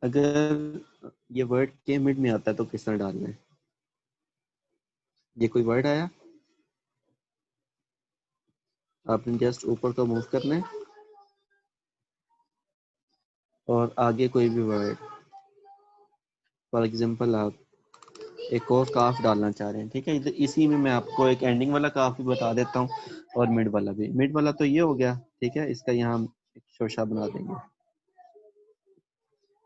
अगर ये वर्ड के मिड में आता है तो किस तरह डालना है? ये कोई वर्ड आया, आपने जस्ट ऊपर को मूव करना है और आगे कोई भी वर्ड, फॉर एग्जांपल आप एक और काफ डालना चाह रहे हैं, ठीक है। इसी में मैं आपको एक एंडिंग वाला काफ भी बता देता हूँ और मिड वाला भी। मिड वाला तो ये हो गया, ठीक है, इसका यहाँ हम एक शोशा बना देंगे।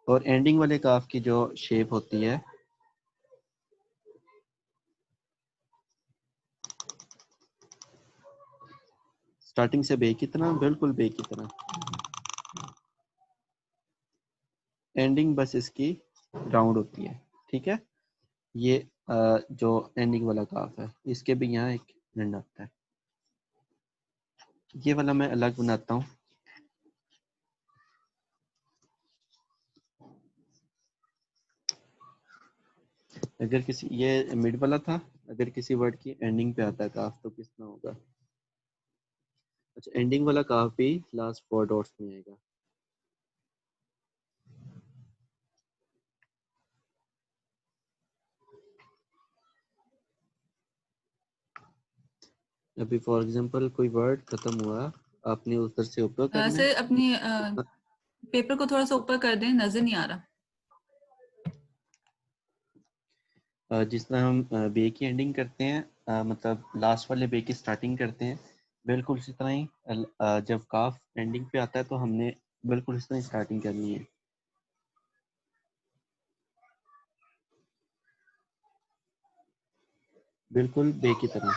और एंडिंग वाले काफ की जो शेप होती है, स्टार्टिंग से बे की तरह, बिल्कुल बे की तरह, एंडिंग बस इसकी राउंड होती है, ठीक है। ये जो एंडिंग वाला काफ है इसके भी यहाँ एक डंडा होता है। ये वाला मैं अलग बनाता हूँ। अगर किसी, ये मिड वाला था, अगर किसी वर्ड की एंडिंग पे आता है काफ तो किस तरह होगा? अच्छा, एंडिंग वाला काफ भी लास्ट 4 डॉट्स में आएगा। अभी फॉर एग्जांपल कोई वर्ड खत्म हुआ, आपने उधर से ऊपर करना है। सर अपनी पेपर को थोड़ा सा ऊपर कर दें, नजर नहीं आ रहा। जिस तरह हम बे की एंडिंग करते हैं, मतलब लास्ट वाले बे की स्टार्टिंग करते हैं, बिल्कुल इसी तरह ही जब काफ एंडिंग पे आता है तो हमने बिल्कुल इस तरह स्टार्टिंग करनी है, बिल्कुल बे की तरह।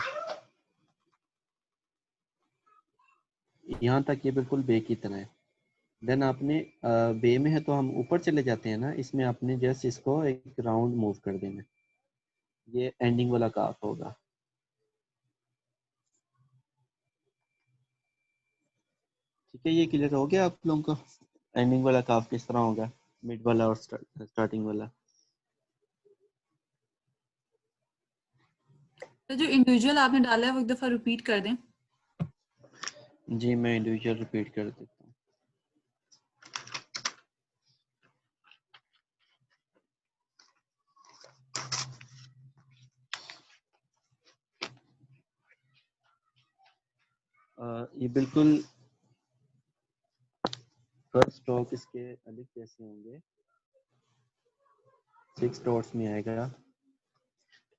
यहाँ तक ये बिल्कुल बे की तरह है। देन आपने बे में है तो हम ऊपर चले जाते हैं ना, इसमें आपने जस्ट इसको एक राउंड मूव कर देना है। ये एंडिंग वाला काफ होगा, ठीक है। ये क्लियर हो गया आप लोगों को, एंडिंग वाला काफ किस तरह होगा, मिड वाला और स्टार्टिंग वाला? तो जो इंडिविजुअल आपने डाला है वो एक दफा रिपीट कर दें। जी मैं इंडिविजुअल रिपीट कर देता हूँ। ये बिल्कुल फर्स्ट स्ट्रोक इसके अलिफ जैसे होंगे, 6 डॉट्स में आएगा।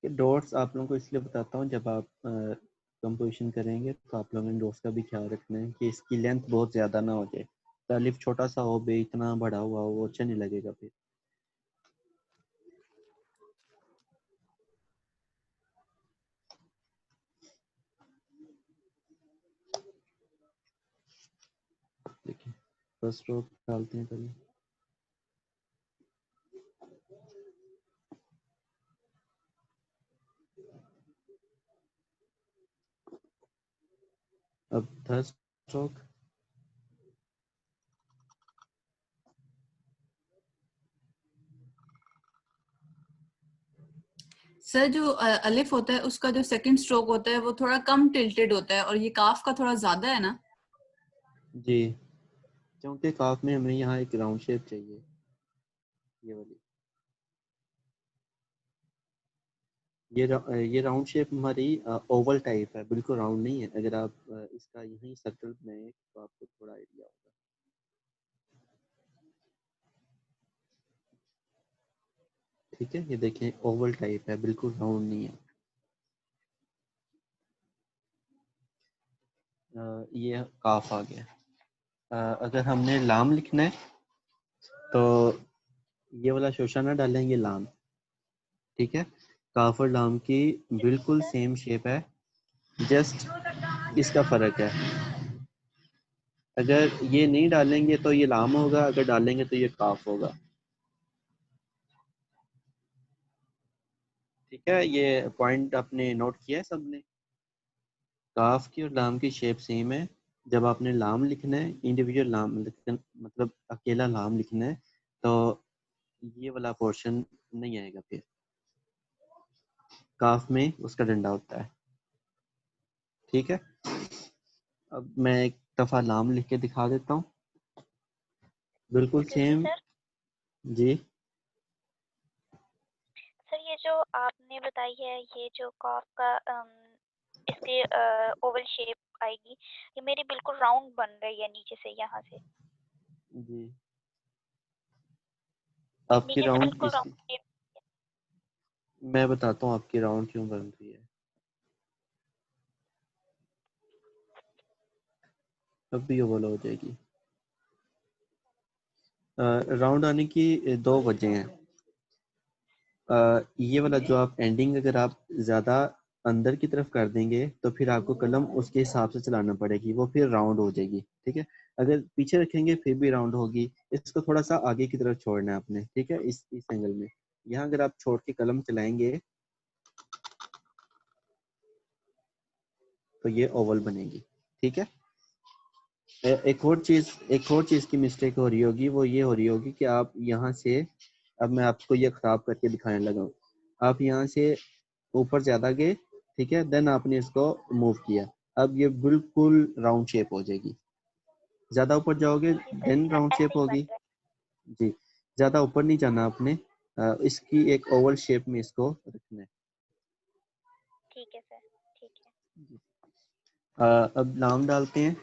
ये डॉट्स आप लोगों को इसलिए बताता हूँ, जब आप कंपोजिशन करेंगे तो आप लोगों ने डॉट्स का भी ख्याल रखना है कि इसकी लेंथ बहुत ज़्यादा ना हो जाए। तो अलिफ छोटा सा हो, बे इतना बड़ा हुआ हो, वो अच्छा नहीं लगेगा फिर। देखिए, फर्स्ट स्ट्रोक डालते हैं पहले। अब थर्ड स्ट्रोक। सर जो अलिफ होता है उसका जो सेकंड स्ट्रोक होता है वो थोड़ा कम टिल्टेड होता है और ये काफ का थोड़ा ज्यादा है ना। जी, क्योंकि काफ में हमें यहाँ एक राउंड शेप चाहिए, ये वाली। ये राउंड शेप हमारी ओवल टाइप है, बिल्कुल राउंड नहीं है। अगर आप इसका यही सर्कल बनाए तो आपको थोड़ा आइडिया होगा। ठीक है, ये देखें ओवल टाइप है, बिल्कुल राउंड नहीं है। ये काफ आ गया। अगर हमने लाम लिखना है तो ये वाला शोशा ना डालेंगे, लाम, ठीक है। काफ और लाम की बिल्कुल सेम शेप है, जस्ट इसका फर्क है। अगर ये नहीं डालेंगे तो ये लाम होगा, अगर डालेंगे तो ये काफ होगा, ठीक है। ये पॉइंट आपने नोट किया है सबने? काफ की और लाम की शेप सेम है। जब आपने लाम लिखना है, इंडिविजुअल लाम मतलब अकेला लाम लिखना है, तो ये वाला पोर्शन नहीं आएगा फिर। काफ में उसका डंडा होता है, ठीक है। अब मैं एक दफ़ा लाम लिख के दिखा देता हूँ, बिल्कुल ओके सेम। सर। जी सर ये जो आपने बताई है, ये जो कॉफ का इसके ओवल शेप आएगी, ये मेरी बिल्कुल राउंड बन रही है नीचे से, यहाँ से जी आपकी नीचे से राउंड बिल्कुल किस, राउंड शेप। मैं बताता हूँ आपकी राउंड क्यों बन रही है। अब भी ओवल हो जाएगी। राउंड आने की दो वजह हैं। ये वाला जो आप एंडिंग अगर आप ज़्यादा अंदर की तरफ कर देंगे तो फिर आपको कलम उसके हिसाब से चलाना पड़ेगी, वो फिर राउंड हो जाएगी। ठीक है, अगर पीछे रखेंगे फिर भी राउंड होगी। इसको थोड़ा सा आगे की तरफ छोड़ना है आपने। ठीक है, इस एंगल में यहाँ अगर आप छोड़ के कलम चलाएंगे तो ये ओवल बनेगी। ठीक है, एक और चीज़ की मिस्टेक हो रही होगी, वो ये हो रही होगी कि आप यहाँ से, अब मैं आपको ये ख़राब करके दिखाने लगा हूँ। आप यहाँ से ऊपर ज़्यादा गए, ठीक है, देन आपने इसको मूव किया, अब ये बिल्कुल राउंड शेप हो जाएगी। ज़्यादा ऊपर जाओगे जी सर, देन राउंड ऐसे शेप ही बन होगी। रहा है। जी, ज़्यादा ऊपर नहीं जाना आपने, इसकी एक ओवल शेप में इसको रखना है। ठीक है सर, ठीक है। अब नाम डालते हैं।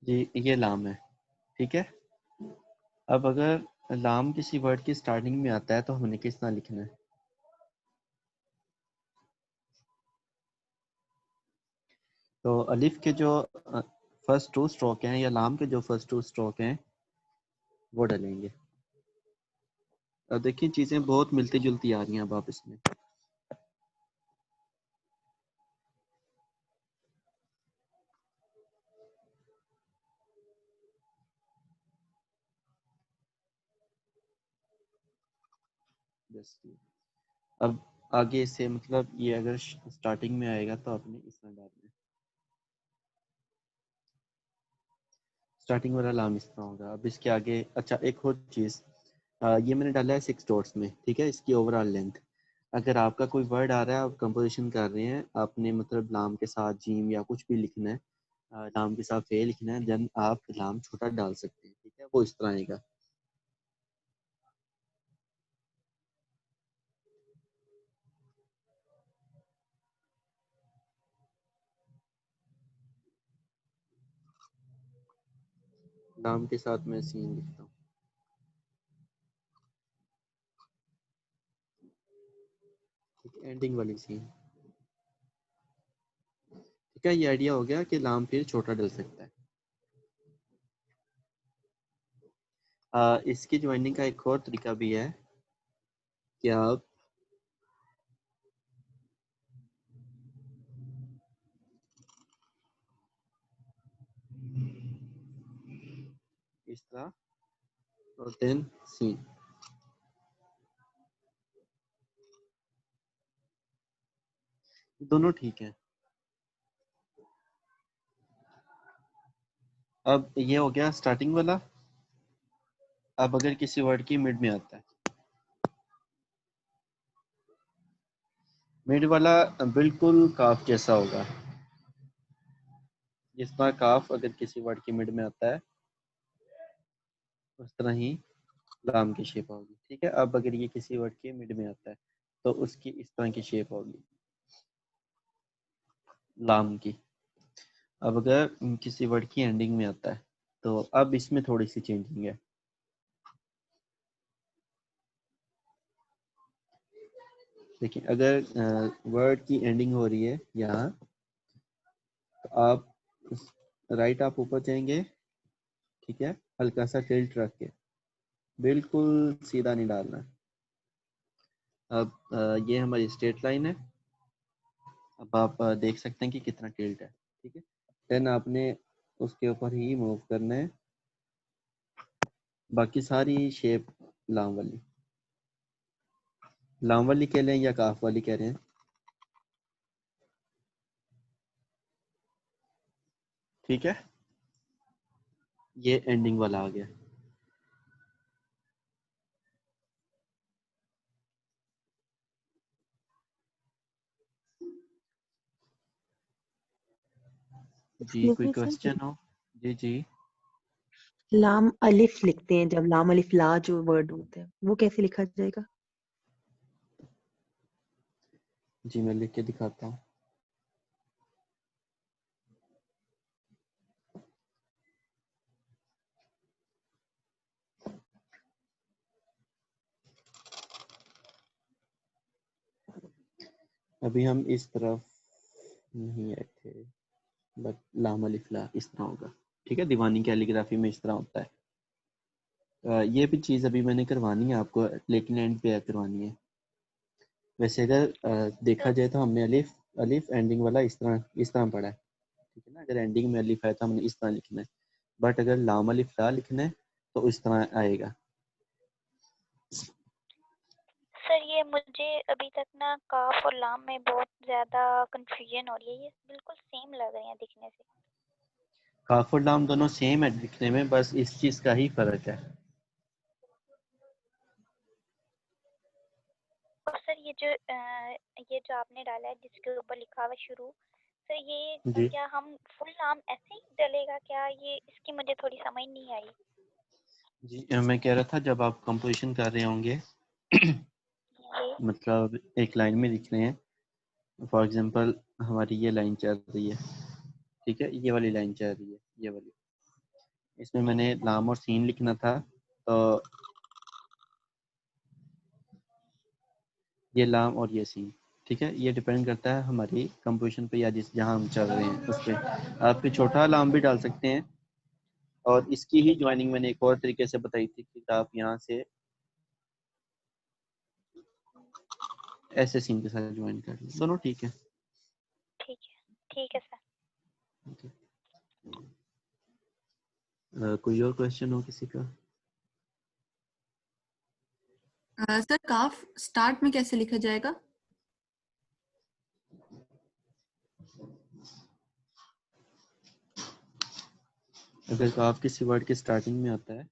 जी ये लाम है। ठीक है, अब अगर लाम किसी वर्ड की स्टार्टिंग में आता है तो हमने किस तरह लिखना है। तो अलिफ के जो फर्स्ट टू स्ट्रोक हैं या लाम के जो फर्स्ट टू स्ट्रोक हैं वो डालेंगे। अब देखिए चीज़ें बहुत मिलती जुलती आ रही हैं अब आप इसमें। जैसे अब आगे से मतलब ये अगर स्टार्टिंग में आएगा तो आपने इस तरह डालना है। स्टार्टिंग वाला लाम इस तरह होगा। अब इसके आगे अच्छा एक और चीज़, ये मैंने डाला है 6 डॉट्स में। ठीक है, इसकी ओवरऑल लेंथ, अगर आपका कोई वर्ड आ रहा है, आप कंपोजिशन कर रहे हैं, आपने मतलब लाम के साथ जीम या कुछ भी लिखना है, लाम के साथ फे लिखना है, देन आप लाम छोटा डाल सकते हैं। ठीक है, वो इस तरह आएगा। लाम के साथ मैं सीन लिखता हूँ। ठीक है, एंडिंग वाली सीन। ठीक है, ये आइडिया हो गया कि लाम फिर छोटा डल सकता है। इसकी ज्वाइनिंग का एक और तरीका भी है कि आप इस तरह और देन सीन, दोनों ठीक है। अब ये हो गया स्टार्टिंग वाला। अब अगर किसी वर्ड की मिड में आता है, मिड वाला बिल्कुल काफ जैसा होगा। जिस तरह काफ अगर किसी वर्ड की मिड में आता है उस तरह ही लाम की शेप होगी। ठीक है, अब अगर ये किसी वर्ड के मिड में आता है तो उसकी इस तरह की शेप होगी लाम की। अब अगर किसी वर्ड की एंडिंग में आता है तो अब इसमें थोड़ी सी चेंजिंग है। देखिए अगर वर्ड की एंडिंग हो रही है यहाँ, तो आप राइट आप ऊपर जाएंगे। ठीक है, हल्का सा टिल्ट रख के, बिल्कुल सीधा नहीं डालना। अब ये हमारी स्ट्रेट लाइन है। अब आप देख सकते हैं कि कितना टिल्ट है। ठीक है, देन आपने उसके ऊपर ही मूव करना है, बाकी सारी शेप लाम वाली। लाम वाली कह रहे हैं या काफ वाली कह रहे हैं? ठीक है, ये एंडिंग वाला आ गया। जी कोई एक्सक्यूज मी सर, क्वेश्चन हो? जी जी। लाम अलिफ लिखते हैं जब लाम अलिफ ला जो वर्ड होता है वो कैसे लिखा जाएगा? जी मैं लिख के दिखाता हूँ। अभी हम इस तरफ नहीं आए थे, बट लाम अलिफ ला इस तरह होगा। ठीक है, दीवानी कैलीग्राफी में इस तरह होता है। ये भी चीज़ अभी मैंने करवानी है आपको, लेकिन एंड पे करवानी है। वैसे अगर देखा तो जाए तो हमने अलिफ अलिफ एंडिंग वाला इस तरह पढ़ा है। ठीक है ना, अगर एंडिंग में अलिफ है तो हमने इस तरह लिखना है, बट अगर लाम अलिफ ला लिखना है तो इस तरह आएगा। सर ये मुझे अभी तक ना काफ और लाम में बहुत ज़्यादा कंफ्यूजन हो रही है, ये बिल्कुल सेम लग रहे हैं दिखने से। काफ और लाम दोनों सेम है दिखने में, बस इस चीज़ का ही फर्क है। और सर ये जो आपने डाला है जिसके ऊपर लिखा हुआ है शुरू, सर ये जी क्या हम फुल नाम ऐसे ही डलेगा क्या? ये इसकी मुझे थोड़ी समझ नहीं आई। जी मैं कह रहा था जब आप कंपोजिशन कर रहे होंगे ये मतलब एक लाइन में लिख रहे हैं, फॉर एग्जांपल हमारी ये लाइन चल रही है, ठीक है, ये वाली लाइन चल रही है, ये वाली, इसमें ठीक मैंने है सर। लाम और सीन लिखना था, तो ये लाम और ये सीन। ठीक है, ये डिपेंड करता है हमारी कंपोजिशन पे या जिस जहाँ हम चल रहे हैं उस पर। आप फिर छोटा लाम भी डाल सकते हैं, और इसकी ही ठीक है ज्वाइनिंग मैंने एक और तरीके से बताई थी कि आप यहाँ से ऐसे सीन के साथ ज्वाइन कर लें, दोनों ठीक है। ठीक है ठीक है सर। कोई और क्वेश्चन हो किसी का? सर काफ स्टार्ट में कैसे लिखा जाएगा? अगर काफ किसी वर्ड के स्टार्टिंग में आता है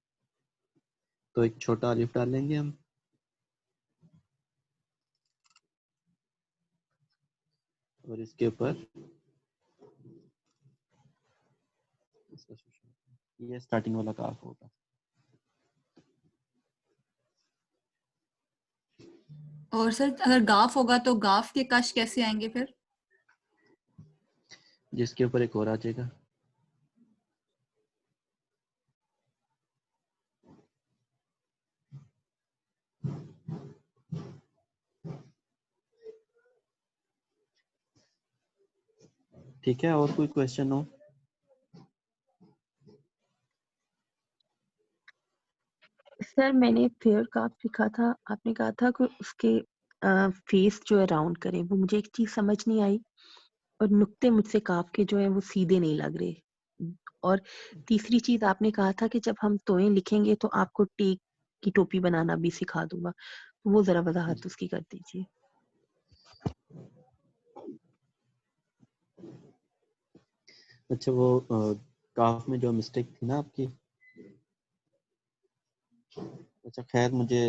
तो एक छोटा अलिफ डालेंगे हम, और इसके ऊपर ये स्टार्टिंग वाला काफ होगा। और सर अगर गाफ होगा तो गाफ के कश कैसे आएंगे फिर? जिसके ऊपर एक और आ जाएगा। ठीक है, और कोई क्वेश्चन हो? सर मैंने फेयर काफ लिखा था, आपने कहा था कि उसके फेस जो है राउंड करें, वो मुझे एक चीज समझ नहीं आई। और नुक्ते मुझसे काफ के जो है वो सीधे नहीं लग रहे। और तीसरी चीज आपने कहा था कि जब हम तोएं लिखेंगे तो आपको टेक की टोपी बनाना भी सिखा दूंगा, तो वो जरा वजाहत उसकी कर दीजिए। अच्छा, वो काफ में जो मिस्टेक थी ना आपकी, अच्छा खैर, मुझे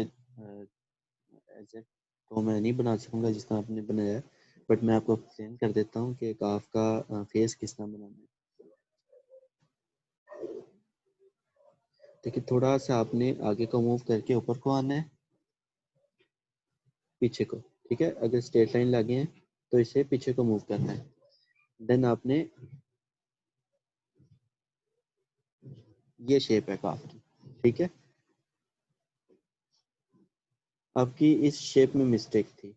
एज तो मैं नहीं बना सकूंगा जिस तरह आपने बनाया है, बट मैं आपको एक्सप्लेन कर देता हूँ कि काफ का फेस किस तरह बनाना है। देखिए, थोड़ा सा आपने आगे को मूव करके ऊपर को आना है, पीछे को। ठीक है, अगर स्ट्रेट लाइन लगे हैं तो इसे पीछे को मूव करना है। देन आपने, ये शेप है काफ की, ठीक है, आपकी इस शेप में मिस्टेक थी।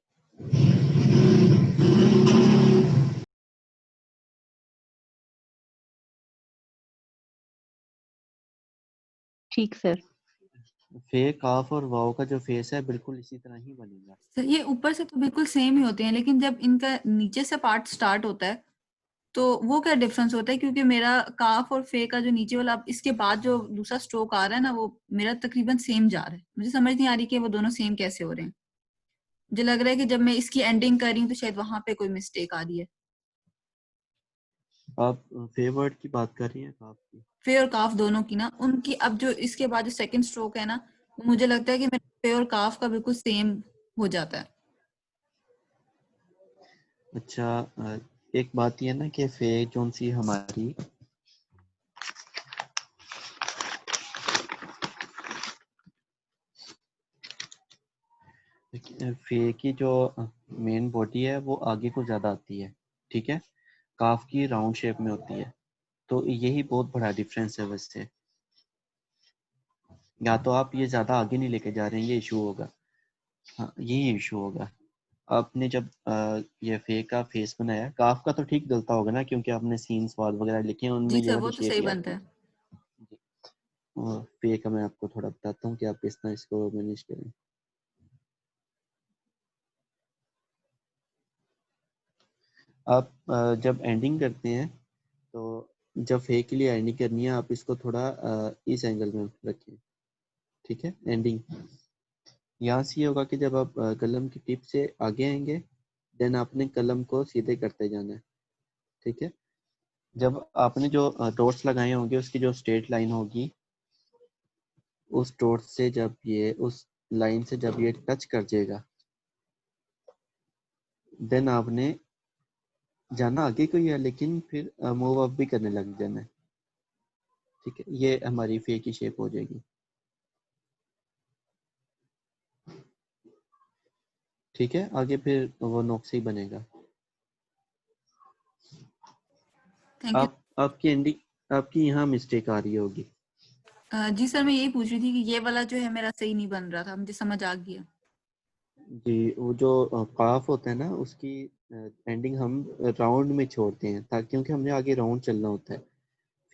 ठीक सर। फे काफ और वाव का जो फेस है बिल्कुल इसी तरह ही बनेगा। सर ये ऊपर से तो बिल्कुल सेम ही होते हैं, लेकिन जब इनका नीचे से पार्ट स्टार्ट होता है तो वो क्या डिफरेंस होता है? क्योंकि मेरा काफ और फे का जो नीचे वाला, अब इसके बाद जो दूसरा स्ट्रोक आ रहा है ना, वो मेरा तकरीबन सेम जा रहा है। मुझे समझ नहीं आ रही कि वो दोनों सेम कैसे हो रहे हैं। मुझे लग रहा है कि जब मैं इसकी एंडिंग कर रही हूँ तो शायद वहां पे कोई मिस्टेक आ रही है। आप फेवर्ड की बात कर रही हैं काफ की? फे और काफ दोनों की ना, उनकी अब जो इसके बाद जो सेकंड स्ट्रोक है ना, वो मुझे लगता है कि मेरा फे और काफ का बिल्कुल सेम हो जाता है। अच्छा, एक बात ये ना कि फे जोन सी हमारी फे की जो मेन बॉडी है वो आगे को ज्यादा आती है, ठीक है, काफ की राउंड शेप में होती है। तो यही बहुत बड़ा डिफरेंस है वैसे। या तो आप ये ज्यादा आगे नहीं लेके जा रहे हैं, ये इशू होगा। हाँ, यही इशू होगा। आपने जब ये फे का फेस बनाया, काफ का तो ठीक डलता होगा ना, क्योंकि आपने सीन्स वाल वगैरह लिखे हैं, उनमें जी ये सर, वाली वो तो शेप सही ही बनता आती है। है। और फे का मैं आपको थोड़ा बताता हूँ कि आप किस तरह इसको मैनेज करें। आप जब एंडिंग करते हैं तो जब फे के लिए एंडिंग करनी है, आप इसको थोड़ा इस एंगल में रखें, ठीक है। एंडिंग यहाँ से ये होगा कि जब आप कलम की टिप से आगे आएंगे, देन आपने कलम को सीधे करते जाना है, ठीक है। जब आपने जो डॉट्स लगाए होंगे उसकी जो स्ट्रेट लाइन होगी, उस डॉट से जब ये उस लाइन से जब ये टच कर जाएगा, देन आपने जाना आगे को ही है, लेकिन फिर मूव अप भी करने लग जाना है, ठीक है। ये हमारी फे की शेप हो जाएगी, ठीक है। आगे फिर वो नोक से ही बनेगा। Thank you. आपकी एंडिंग, आपकी यहाँ मिस्टेक आ रही होगी। जी सर, मैं यही पूछ रही थी कि ये वाला जो है मेरा सही नहीं बन रहा था, मुझे समझ आ गया। जी, वो जो काफ होता है ना, उसकी एंडिंग हम राउंड में छोड़ते हैं, ताकि क्योंकि हमने आगे राउंड चलना होता है।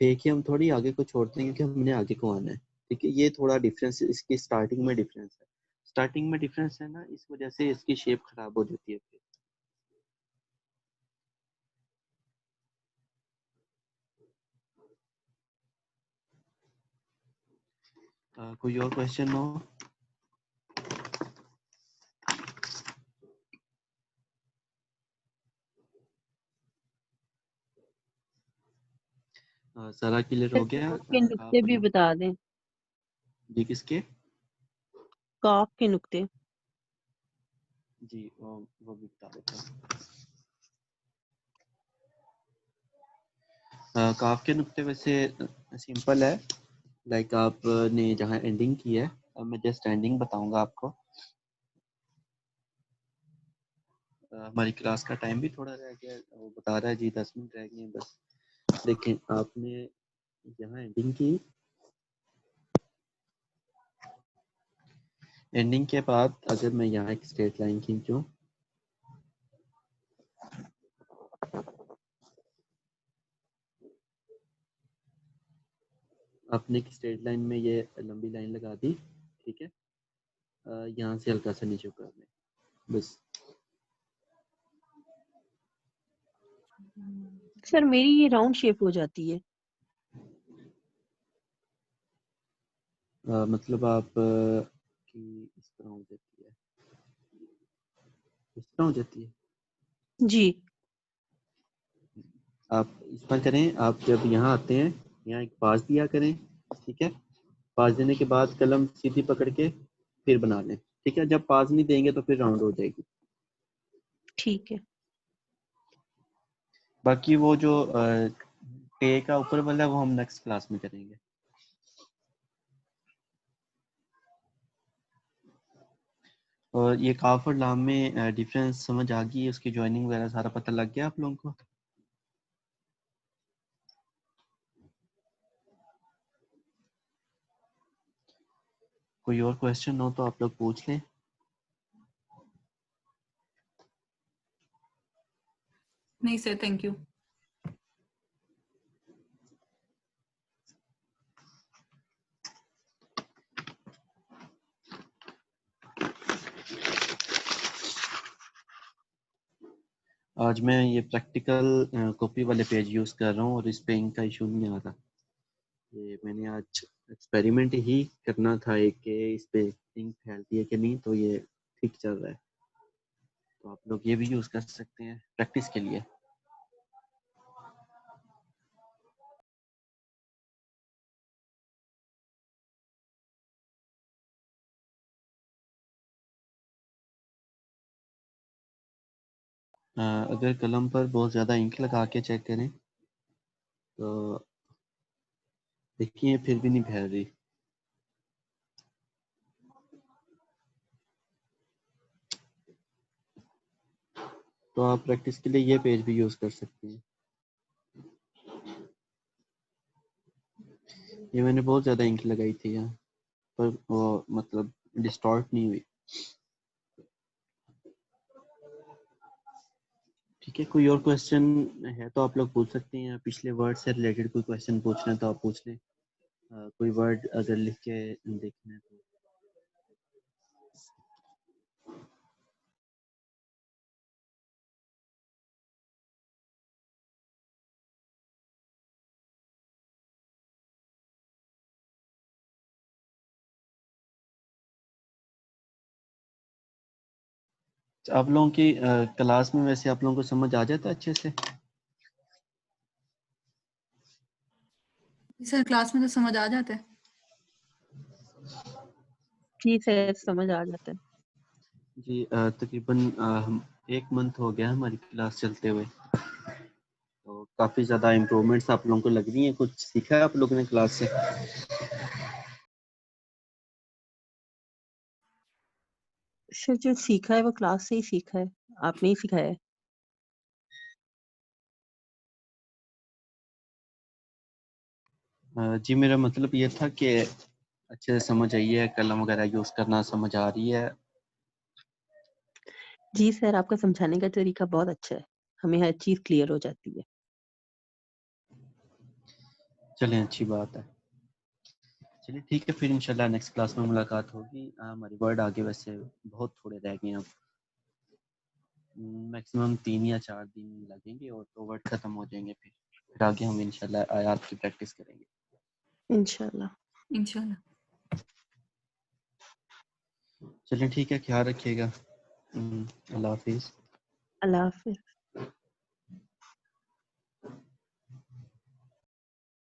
फेक ही हम थोड़ी आगे को छोड़ते हैं क्योंकि हमने आगे को आना है, ठीक है। ये थोड़ा डिफरेंस इसकी स्टार्टिंग में डिफरेंस है। स्टार्टिंग में डिफरेंस है ना, इस वजह से इसकी शेप खराब हो जाती है फिर। कोई और क्वेश्चन हो? सारा क्लियर हो गया? काफ के नुक्ते काफ भी बता दें। जी, किसके? काफ के नुक्ते। जी, वो भी बता देता हूँ। काफ के नुक्ते वैसे सिंपल है। लाइक आपने जहाँ एंडिंग की है, अब मैं जस्ट एंडिंग बताऊंगा आपको। हमारी क्लास का टाइम भी थोड़ा रह गया, वो बता रहा है जी 10 मिनट रह गए हैं बस। देखें, आपने यहाँ एंडिंग की, एंडिंग के बाद अगर मैं यहाँ एक स्ट्रेट लाइन खींचूं, आपने एक स्ट्रेट लाइन में ये लंबी लाइन लगा दी, ठीक है। यहाँ से हल्का सा नीचे कर लें बस। सर मेरी ये राउंड शेप हो जाती है। मतलब आप की इस तरह हो जाती है, इस तरह हो जाती है। जी। आप इस पर करें, आप जब यहाँ आते हैं, यहाँ एक पास दिया करें, ठीक है। पास देने के बाद कलम सीधी पकड़ के फिर बना लें, ठीक है। जब पास नहीं देंगे तो फिर राउंड हो जाएगी। ठीक है। बाकी वो जो टे का ऊपर वाला है वो हम नेक्स्ट क्लास में करेंगे। और ये काफ और लाम में डिफरेंस समझ आ गई, उसकी ज्वाइनिंग वगैरह सारा पता लग गया आप लोगों को? कोई और क्वेश्चन हो तो आप लोग पूछ लें। नहीं सर, थैंक यू। आज मैं ये प्रैक्टिकल कॉपी वाले पेज यूज़ कर रहा हूँ और इस पे इंक का इशू नहीं आ रहा। ये मैंने आज एक्सपेरिमेंट ही करना था एक, के इस पे इंक फैलती है कि नहीं, तो ये ठीक चल रहा है। तो आप लोग ये भी यूज़ कर सकते हैं प्रैक्टिस के लिए। अगर कलम पर बहुत ज़्यादा इंक लगा के चेक करें तो देखिए फिर भी नहीं फैल रही। तो आप प्रैक्टिस के लिए ये पेज भी यूज़ कर सकते हैं। ये मैंने बहुत ज़्यादा इंक लगाई थी यहाँ पर, वो मतलब डिस्टॉर्ट नहीं हुई। ठीक है, कोई और क्वेश्चन है तो आप लोग पूछ सकते हैं। पिछले वर्ड से रिलेटेड कोई क्वेश्चन पूछना है तो आप पूछ लें। कोई वर्ड अगर लिख के देखना है तो। आप लोगों की क्लास में वैसे आप लोगों को समझ आ जाता है अच्छे से? सर क्लास में तो समझ आ जाता है। जी सर समझ आ जाता है। जी तकरीबन हम 1 मंथ हो गया हमारी क्लास चलते हुए, तो काफ़ी ज़्यादा इम्प्रूवमेंट्स आप लोगों को लग रही हैं। कुछ सीखा है आप लोगों ने क्लास से? सर जो सीखा है वो क्लास से ही सीखा है, आपने ही सिखाया है। जी मेरा मतलब ये था कि अच्छे से समझ आई है, कलम वगैरह यूज़ करना समझ आ रही है। जी सर आपका समझाने का तरीका बहुत अच्छा है, हमें हर चीज क्लियर हो जाती है। चलें अच्छी बात है। चलिए ठीक है, फिर इंशाल्लाह नेक्स्ट क्लास में मुलाकात होगी। हमारे वर्ड आगे वैसे बहुत थोड़े रह गए हैं अब, मैक्सिमम 3 या 4 दिन लगेंगे और तो वर्ड ख़त्म हो जाएंगे। फिर आगे हम इंशाल्लाह आयात की प्रैक्टिस करेंगे इंशाल्लाह। इंशाल्लाह। चलिए ठीक है, ख्याल रखिएगा। अल्लाह हाफिज़। अल्लाह हाफिज।